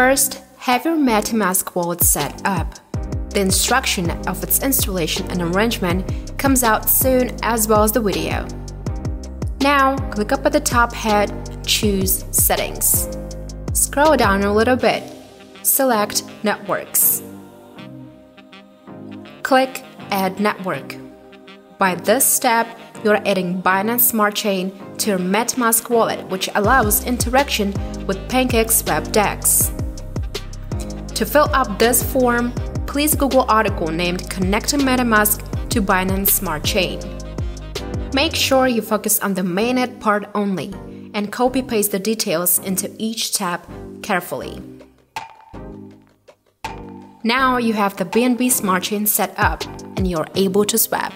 First, have your MetaMask wallet set up. The instruction of its installation and arrangement comes out soon, as well as the video. Now, click up at the top head, choose Settings. Scroll down a little bit, select Networks. Click Add Network. By this step, you are adding Binance Smart Chain to your MetaMask wallet, which allows interaction with PancakeSwap DEX. To fill up this form, please Google article named Connecting MetaMask to Binance Smart Chain. Make sure you focus on the mainnet part only and copy-paste the details into each tab carefully. Now you have the BNB Smart Chain set up and you're able to swap.